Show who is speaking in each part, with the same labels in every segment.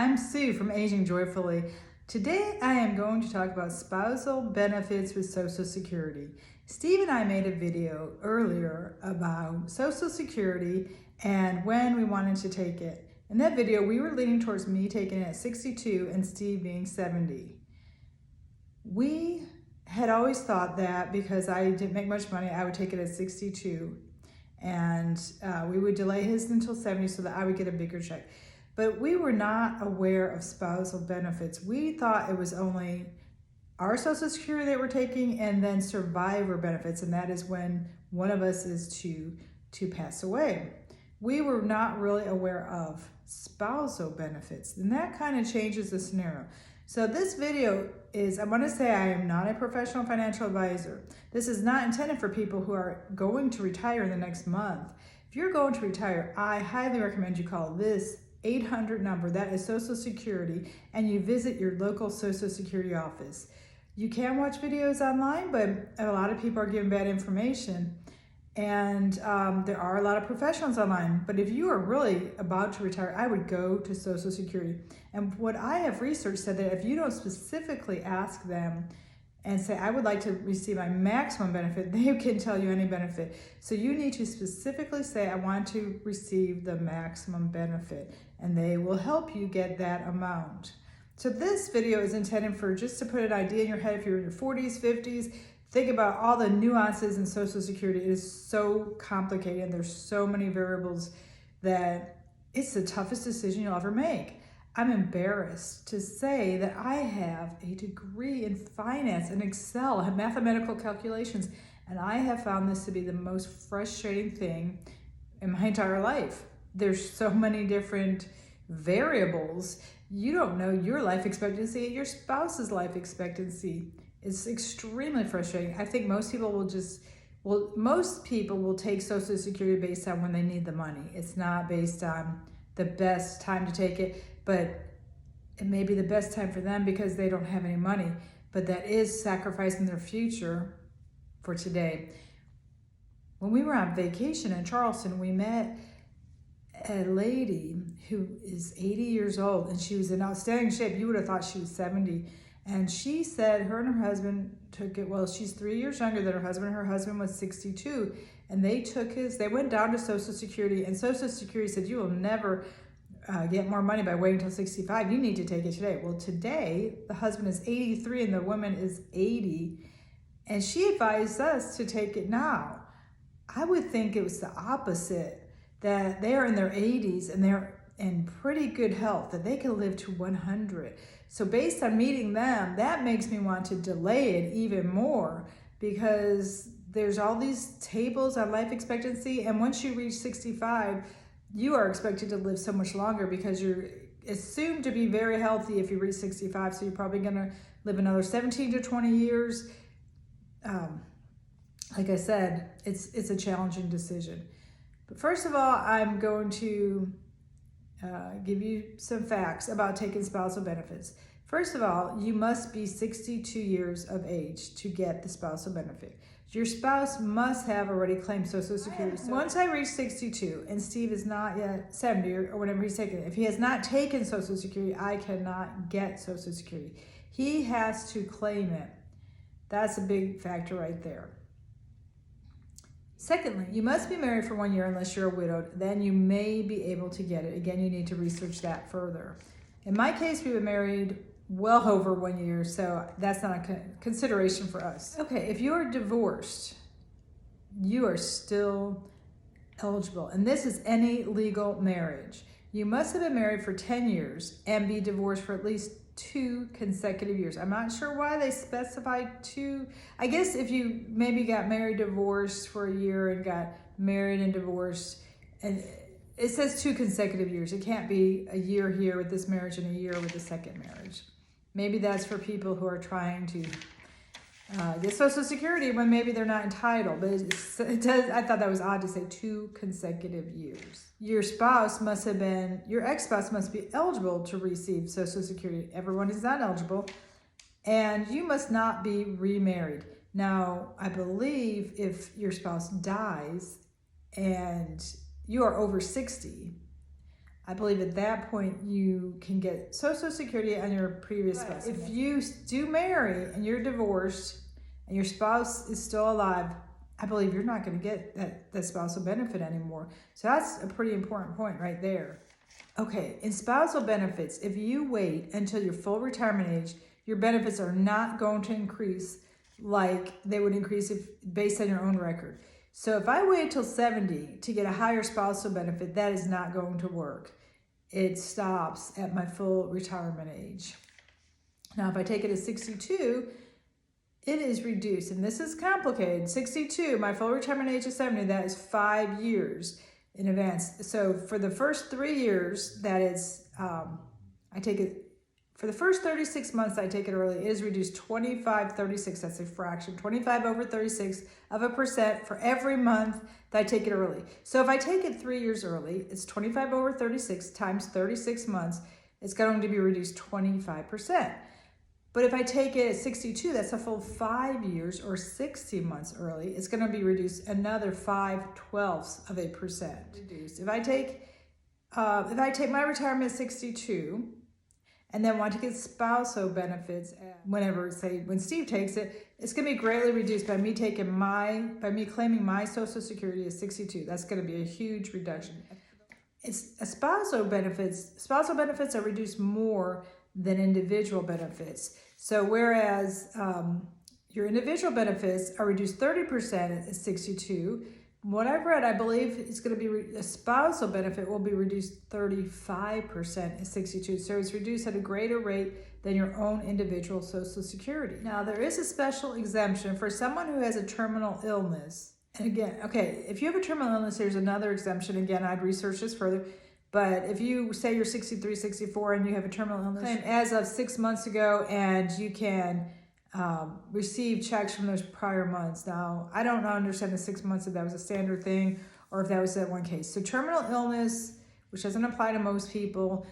Speaker 1: I'm Sue from Aging Joyfully. Today I am going to talk about spousal benefits with Social Security. Steve and I made a video earlier about Social Security and when we wanted to take it. In that video, we were leaning towards me taking it at 62 and Steve being 70. We had always thought that because I didn't make much money, I would take it at 62 and we would delay his until 70 so that I would get a bigger check. But we were not aware of spousal benefits. We thought it was only our Social Security that we're taking and then survivor benefits, and that is when one of us is to pass away. We were not really aware of spousal benefits, and that kind of changes the scenario. So this video is, I want to say I am not a professional financial advisor. This is not intended for people who are going to retire in the next month. If you're going to retire, I highly recommend you call this 800 number, that is Social Security, and you visit your local Social Security office. You can watch videos online, but a lot of people are giving bad information, and there are a lot of professionals online. But if you are really about to retire, I would go to Social Security. And what I have researched said that if you don't specifically ask them and say, I would like to receive my maximum benefit, they can tell you any benefit. So you need to specifically say, I want to receive the maximum benefit, and they will help you get that amount. So this video is intended for just to put an idea in your head. If you're in your 40s, 50s, think about all the nuances in Social Security. It is so complicated. There's so many variables that it's the toughest decision you'll ever make. I'm embarrassed to say that I have a degree in finance and Excel, I have mathematical calculations, and I have found this to be the most frustrating thing in my entire life. There's so many different variables. You don't know your life expectancy and your spouse's life expectancy. It's extremely frustrating. I think most people will take Social Security based on when they need the money. It's not based on the best time to take it, but it may be the best time for them because they don't have any money, but that is sacrificing their future for today. When we were on vacation in Charleston, we met a lady who is 80 years old, and she was in outstanding shape. You would have thought she was 70. And she said her and her husband took it, well, she's 3 years younger than her husband. Her husband was 62. And they went down to Social Security, and Social Security said, you will never get more money by waiting until 65. You need to take it today. Well, today, the husband is 83 and the woman is 80. And she advised us to take it now. I would think it was the opposite, that they are in their 80s and they're in pretty good health, that they can live to 100. So based on meeting them, that makes me want to delay it even more, because there's all these tables on life expectancy, and once you reach 65, you are expected to live so much longer because you're assumed to be very healthy if you reach 65, so you're probably gonna live another 17 to 20 years. Like I said, it's a challenging decision. But first of all, I'm going to give you some facts about taking spousal benefits. First of all, you must be 62 years of age to get the spousal benefit. Your spouse must have already claimed Social Security. Once I reach 62 and Steve is not yet 70 or whatever he's taken, if he has not taken Social Security, I cannot get Social Security. He has to claim it. That's a big factor right there. Secondly, you must be married for 1 year unless you're a widowed. Then you may be able to get it. Again, you need to research that further. In my case, we've been married well over 1 year, so that's not a consideration for us. Okay, if you are divorced, you are still eligible, and this is any legal marriage. You must have been married for 10 years and be divorced for at least 2 consecutive years. I'm not sure why they specified 2. I guess if you maybe got married, divorced for a year, and got married and divorced, and it says 2 consecutive years. It can't be a year here with this marriage and a year with the second marriage. Maybe that's for people who are trying to get Social Security when maybe they're not entitled. But it does. I thought that was odd to say 2 consecutive years. Your spouse must have been, your ex-spouse must be eligible to receive Social Security. Everyone is not eligible. And you must not be remarried. Now, I believe if your spouse dies and you are over 60, I believe at that point you can get Social Security on your previous spouse. If you do marry and you're divorced and your spouse is still alive, I believe you're not going to get that spousal benefit anymore. So that's a pretty important point right there. Okay, in spousal benefits, if you wait until your full retirement age, your benefits are not going to increase like they would increase if based on your own record. So if I wait till 70 to get a higher spousal benefit, that is not going to work. It stops at my full retirement age. Now, if I take it at 62, it is reduced, and this is complicated. 62, my full retirement age is 70, that is 5 years in advance. So for the first 3 years, that is, I take it, for the first 36 months I take it early, it is reduced 25/36, that's a fraction, 25/36% for every month that I take it early. So if I take it 3 years early, it's 25/36 times 36 months, it's going to be reduced 25%. But if I take it at 62, that's a full 5 years or 60 months early, it's going to be reduced another 5/12%. If I take my retirement at 62 and then want to get spousal benefits whenever, say, when Steve takes it, it's going to be greatly reduced by me claiming my Social Security at 62. That's going to be a huge reduction. It's spousal benefits are reduced more than individual benefits. So whereas your individual benefits are reduced 30% at 62, what I've read, I believe it's going to be a spousal benefit will be reduced 35% at 62. So it's reduced at a greater rate than your own individual Social Security. Now, there is a special exemption for someone who has a terminal illness. And again, okay, if you have a terminal illness, there's another exemption. Again, I'd research this further. But if you say you're 63, 64, and you have a terminal illness as of 6 months ago, and you can receive checks from those prior months. Now, I don't understand the 6 months if that was a standard thing or if that was that one case. So terminal illness, which doesn't apply to most people,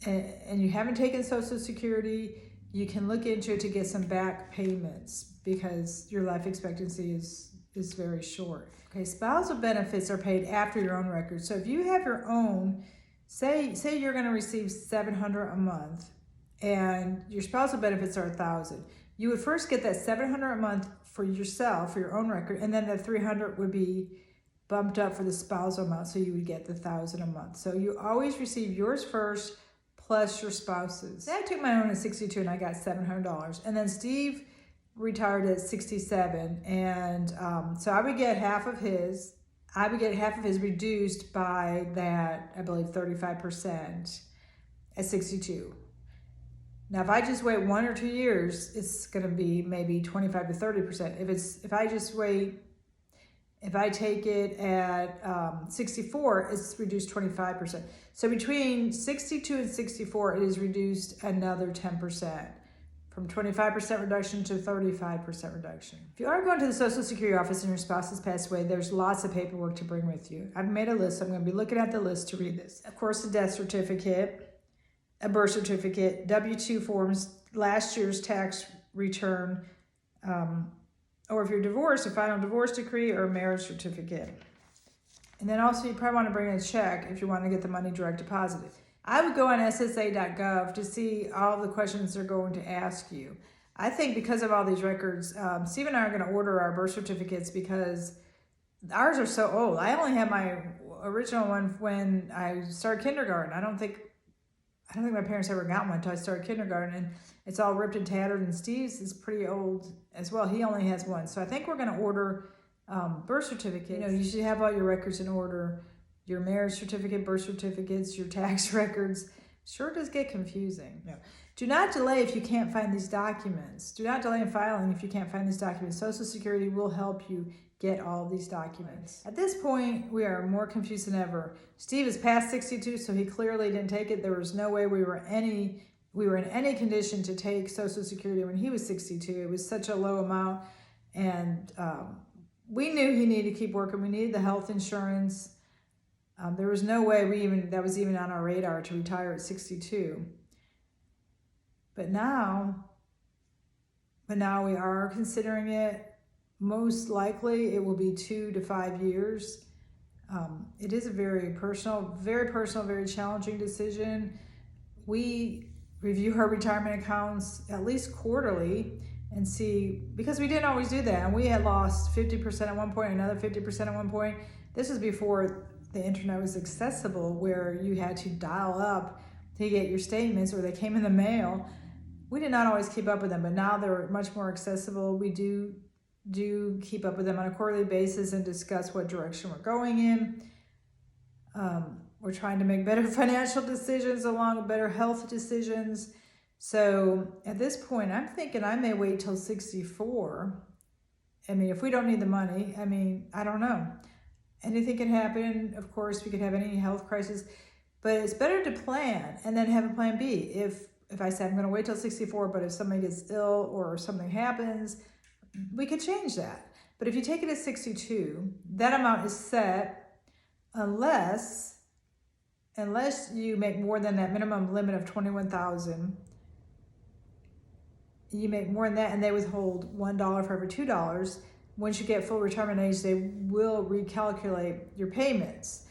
Speaker 1: and you haven't taken Social Security, you can look into it to get some back payments because your life expectancy is very short. Okay, spousal benefits are paid after your own record. So if you have your own, say you're going to receive $700 a month and your spousal benefits are $1,000. You would first get that $700 a month for yourself, for your own record, and then the $300 would be bumped up for the spousal amount, so you would get the $1,000 a month. So you always receive yours first plus your spouse's. I took my own at 62 and I got $700, and then Steve retired at 67, and so I would get half of his. I would get half of his reduced by that, I believe, 35% at 62. Now, if I just wait 1 or 2 years, it's going to be maybe 25 to 30%. If I take it at 64, it's reduced 25%. So between 62 and 64, it is reduced another 10%, from 25% reduction to 35% reduction. If you are going to the Social Security office and your spouse has passed away, there's lots of paperwork to bring with you. I've made a list, so I'm going to be looking at the list to read this. Of course, a death certificate, a birth certificate, W-2 forms, last year's tax return, or if you're divorced, a final divorce decree or a marriage certificate. And then also you probably want to bring a check if you want to get the money direct deposited. I would go on SSA.gov to see all the questions they're going to ask you. I think because of all these records, Steve and I are going to order our birth certificates because ours are so old. I only had my original one when I started kindergarten. I don't think my parents ever got one until I started kindergarten, and it's all ripped and tattered, and Steve's is pretty old as well. He only has one. So I think we're going to order birth certificates. You know, you should have all your records in order, your marriage certificate, birth certificates, your tax records. Sure does get confusing. No. Do not delay if you can't find these documents. Do not delay in filing if you can't find these documents. Social Security will help you get all these documents. At this point, we are more confused than ever. Steve is past 62, so he clearly didn't take it. There was no way we were in any condition to take Social Security when he was 62. It was such a low amount, and we knew he needed to keep working. We needed the health insurance. There was no way that was even on our radar to retire at 62. But now we are considering it. Most likely it will be 2 to 5 years. It is a very personal, very challenging decision. We review our retirement accounts at least quarterly and see, because we didn't always do that. And we had lost 50% at one point, another 50% at one point. This was before the internet was accessible, where you had to dial up to get your statements, or they came in the mail. We did not always keep up with them, but now they're much more accessible. We do keep up with them on a quarterly basis and discuss what direction we're going in. We're trying to make better financial decisions along with better health decisions. So at this point, I'm thinking I may wait till 64. I mean, if we don't need the money, I don't know. Anything can happen. Of course, we could have any health crisis, but it's better to plan and then have a plan B. If I say I'm going to wait till 64, but if somebody gets ill or something happens, we could change that. But if you take it at 62, that amount is set unless you make more than that minimum limit of $21,000. You make more than that, and they withhold $1 for every $2. Once you get full retirement age, they will recalculate your payments.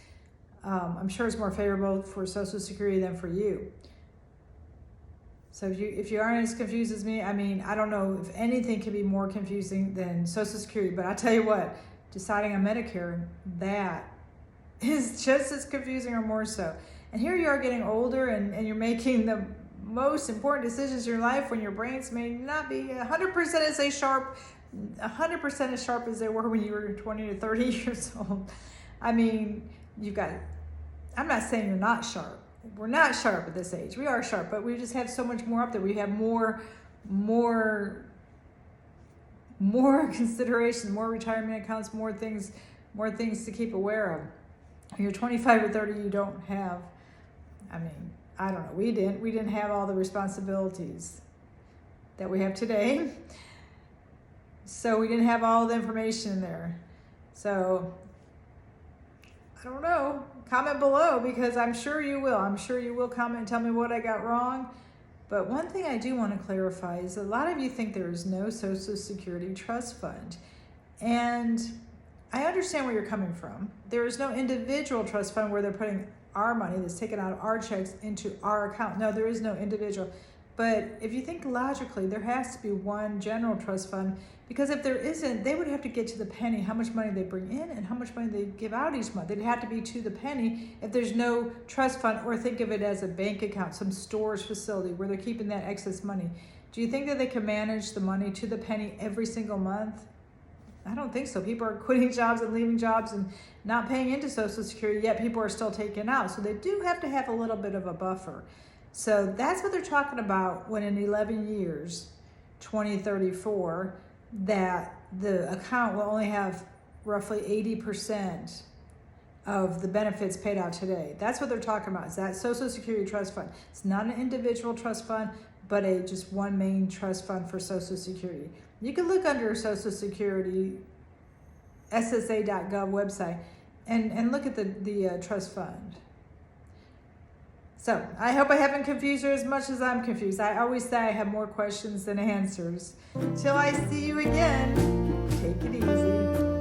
Speaker 1: I'm sure it's more favorable for Social Security than for you. So if you aren't as confused as me, I don't know if anything can be more confusing than Social Security. But I tell you what, deciding on Medicare, that is just as confusing or more so. And here you are getting older, and you're making the most important decisions in your life when your brains may not be 100% as sharp as they were when you were 20 to 30 years old. I'm not saying you're not sharp. We're not sharp at this age. We are sharp, but we just have so much more up there. We have more consideration, more retirement accounts, more things to keep aware of. When you're 25 or 30, you don't have, I don't know. We didn't have all the responsibilities that we have today. So we didn't have all the information there. So I don't know. Comment below, because I'm sure you will. I'm sure you will comment and tell me what I got wrong. But one thing I do want to clarify is a lot of you think there is no Social Security trust fund. And I understand where you're coming from. There is no individual trust fund where they're putting our money that's taken out of our checks into our account. No, there is no individual. But if you think logically, there has to be one general trust fund, because if there isn't, they would have to get to the penny how much money they bring in and how much money they give out each month. It'd have to be to the penny if there's no trust fund, or think of it as a bank account, some storage facility where they're keeping that excess money. Do you think that they can manage the money to the penny every single month? I don't think so. People are quitting jobs and leaving jobs and not paying into Social Security, yet people are still taking out. So they do have to have a little bit of a buffer. So that's what they're talking about when in 11 years, 2034, that the account will only have roughly 80% of the benefits paid out today. That's what they're talking about. Is that Social Security trust fund. It's not an individual trust fund, but just one main trust fund for Social Security. You can look under Social Security, SSA.gov website, and look at the trust fund. So I hope I haven't confused you as much as I'm confused. I always say I have more questions than answers. Till I see you again, take it easy.